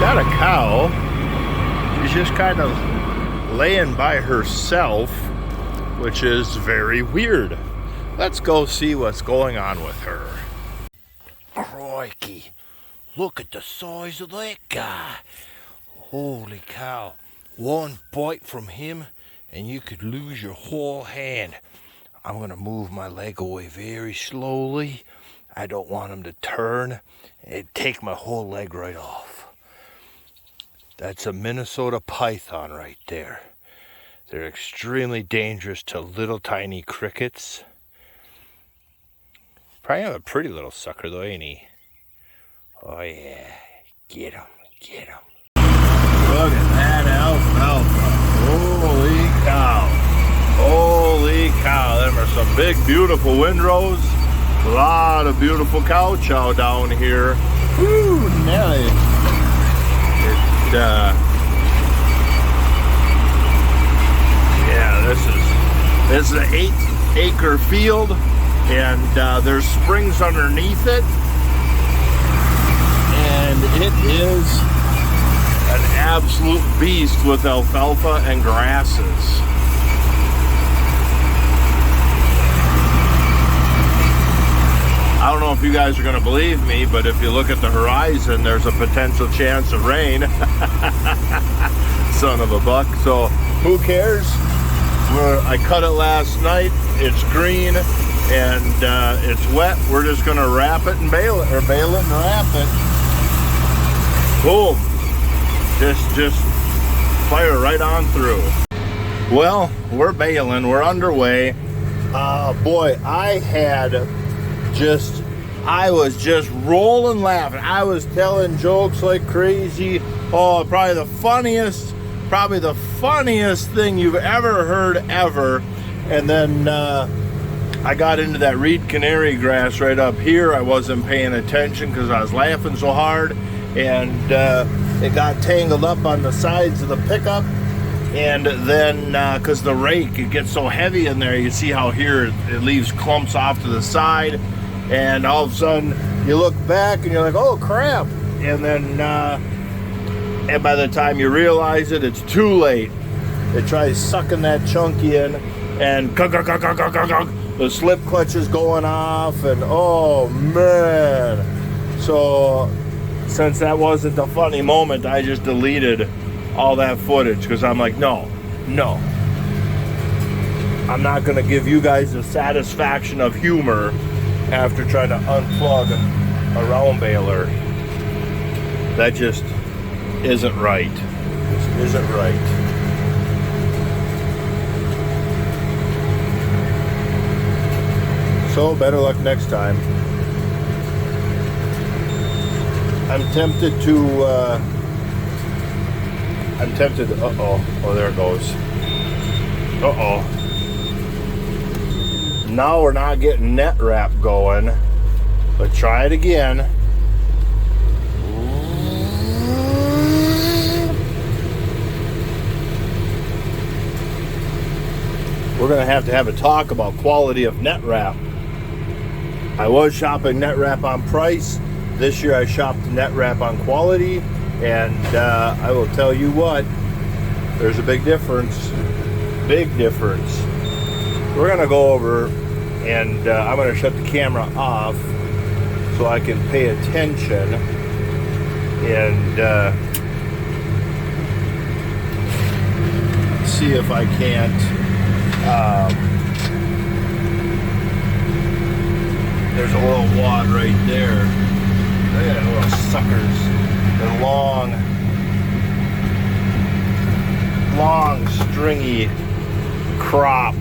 got a cow. She's just kind of laying by herself, which is very weird. Let's go see what's going on with her. Crikey, look at the size of that guy. Holy cow. One bite from him and you could lose your whole hand. I'm going to move my leg away very slowly. I don't want him to turn and take my whole leg right off. That's a Minnesota python right there. They're extremely dangerous to little tiny crickets. Probably have a pretty little sucker though, ain't he? Oh yeah, get him, get him. Look at that alfalfa. Holy cow. Holy cow. Them are some big, beautiful windrows. A lot of beautiful cow chow down here. Woo, Nelly. Yeah, this is an 8-acre field, and there's springs underneath it. And it is an absolute beast with alfalfa and grasses. I don't know if you guys are going to believe me, but if you look at the horizon, there's a potential chance of rain. Son of a buck. So who cares? I cut it last night. It's green and it's wet. We're just going to wrap it and bale it, or bale it and wrap it. Boom. Just fire right on through. Well, we're baling. We're underway. Boy, I was just rolling laughing. I was telling jokes like crazy. Oh, probably the funniest thing you've ever heard ever. And then I got into that reed canary grass right up here. I wasn't paying attention because I was laughing so hard. And it got tangled up on the sides of the pickup. And then, because the rake, it gets so heavy in there, you see how here it leaves clumps off to the side. And all of a sudden, you look back and you're like, oh, crap. And then, and by the time you realize it, it's too late. It tries sucking that chunky in, and the slip clutch is going off, and oh, man. So, since that wasn't the funny moment, I just deleted all that footage, because I'm like, no. I'm not going to give you guys the satisfaction of humor after trying to unplug a round baler. That just isn't right. Just isn't right. So better luck next time. I'm tempted, oh, there it goes. Now we're not getting net wrap going, but try it again. We're gonna have to have a talk about quality of net wrap. I was shopping net wrap on price. This year I shopped net wrap on quality, and I will tell you what, there's a big difference. Big difference. We're gonna go over, and I'm gonna shut the camera off so I can pay attention, and see if I can't there's a little wad right there. Look at that little suckers. They're long stringy crop.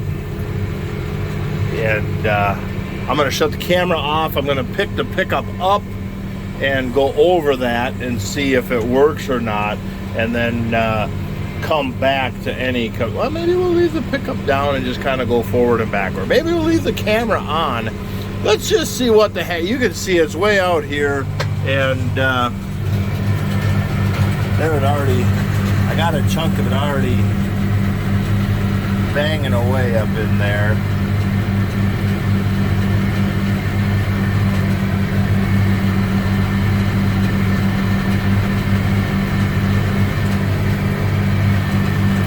And I'm going to shut the camera off. I'm going to pick the pickup up and go over that and see if it works or not, and then come back to any. Well, maybe we'll leave the pickup down and just kind of go forward and backward. Maybe we'll leave the camera on. Let's just see what the heck. You can see it's way out here, and there it already. I got a chunk of it already banging away up in there.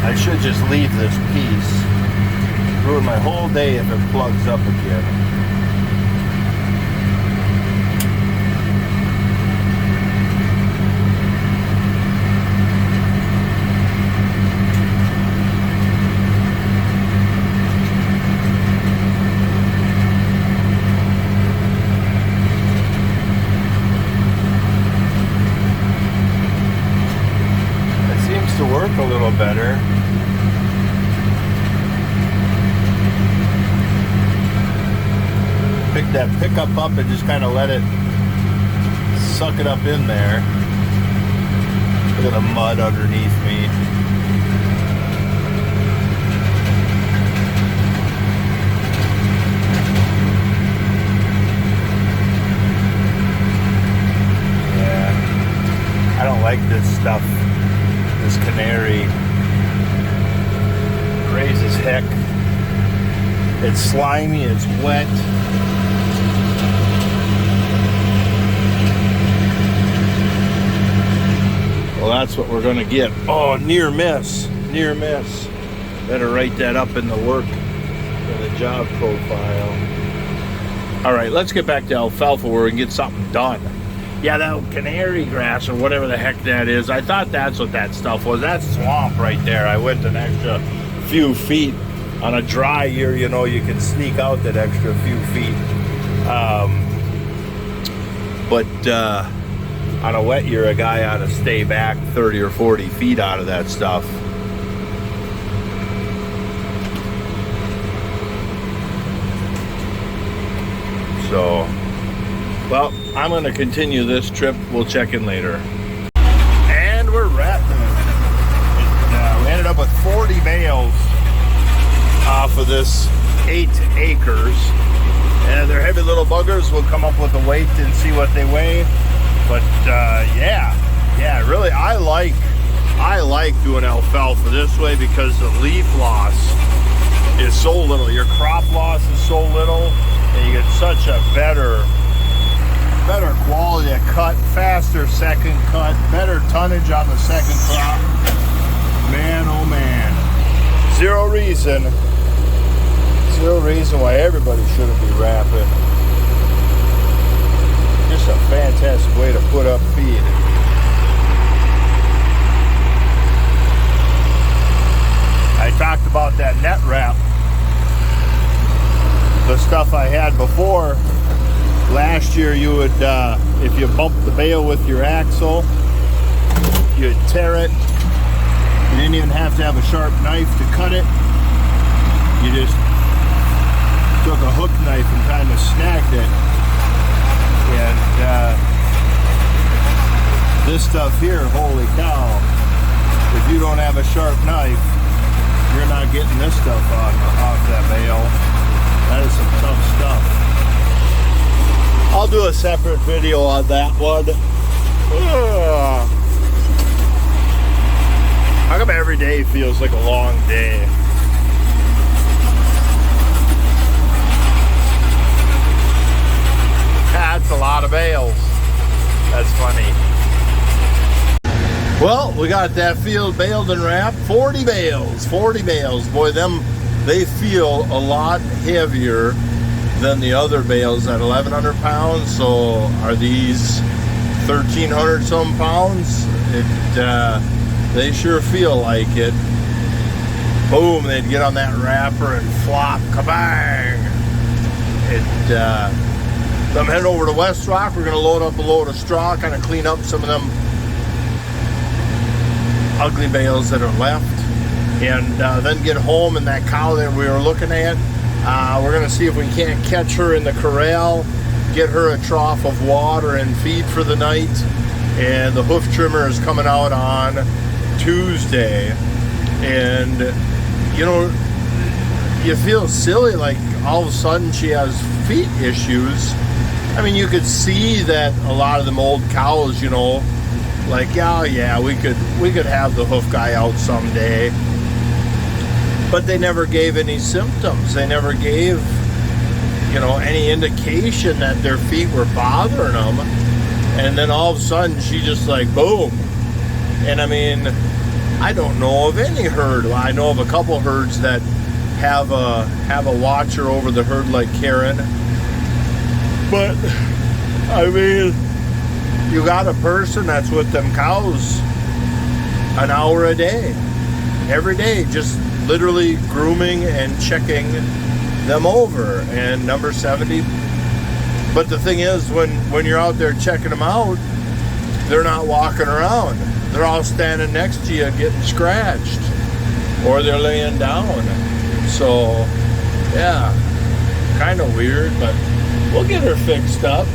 I should just leave this piece. Ruin my whole day if it plugs up again. It seems to work a little better. Pick that pickup up and just kind of let it suck it up in there. Look at the mud underneath me. Yeah, I don't like this stuff. This canary. Crazy as heck. It's slimy, it's wet. Well, that's what we're gonna get. Oh, near miss, near miss. Better write that up in the work, in the job profile. All right, let's get back to alfalfa where we can get something done. Yeah, that canary grass or whatever the heck that is, I thought that's what that stuff was. That's swamp right there. I went an extra few feet. On a dry year, you know, you can sneak out that extra few feet. But on a wet year, a guy ought to stay back 30 or 40 feet out of that stuff. So, well, I'm going to continue this trip. We'll check in later. And we're wrapping it. We ended up with 40 bales off of this 8 acres. And they're heavy little buggers. We'll come up with a weight and see what they weigh. But yeah, really, I like doing alfalfa this way because the leaf loss is so little. Your crop loss is so little, and you get such a better quality of cut, faster second cut, better tonnage on the second crop. Man, oh man, zero reason why everybody shouldn't be wrapping. Just a fantastic way to put up feed. I talked about that net wrap, the stuff I had before. Last year you would, if you bumped the bale with your axle, you'd tear it. You didn't even have to have a sharp knife to cut it. You just took a hook knife and kind of snagged it. And this stuff here, holy cow, if you don't have a sharp knife, you're not getting this stuff off that bale. That is some tough stuff. I'll do a separate video on that one. How come every day feels like a long day? That's a lot of bales. That's funny. Well, we got that field baled and wrapped. 40 bales. 40 bales. Boy, they feel a lot heavier than the other bales at 1,100 pounds. So are these 1,300 some pounds? They sure feel like it. Boom, they'd get on that wrapper and flop, kabang. So I'm heading over to West Rock. We're going to load up a load of straw, kind of clean up some of them ugly bales that are left, and then get home. And that cow that we were looking at, we're going to see if we can't catch her in the corral, get her a trough of water and feed for the night. And the hoof trimmer is coming out on Tuesday, and you know, you feel silly, like all of a sudden she has feet issues. I mean, you could see that a lot of them old cows, you know, like, yeah, we could have the hoof guy out someday. But they never gave any symptoms. They never gave, you know, any indication that their feet were bothering them. And then all of a sudden, she just like, boom. And I mean, I don't know of any herd. Well, I know of a couple herds that have a watcher over the herd like Karen. But I mean, you got a person that's with them cows an hour a day, every day, just literally grooming and checking them over. And number 70. But the thing is, when you're out there checking them out, they're not walking around. They're all standing next to you getting scratched, or they're laying down. So, yeah, kind of weird, but we'll get her fixed up.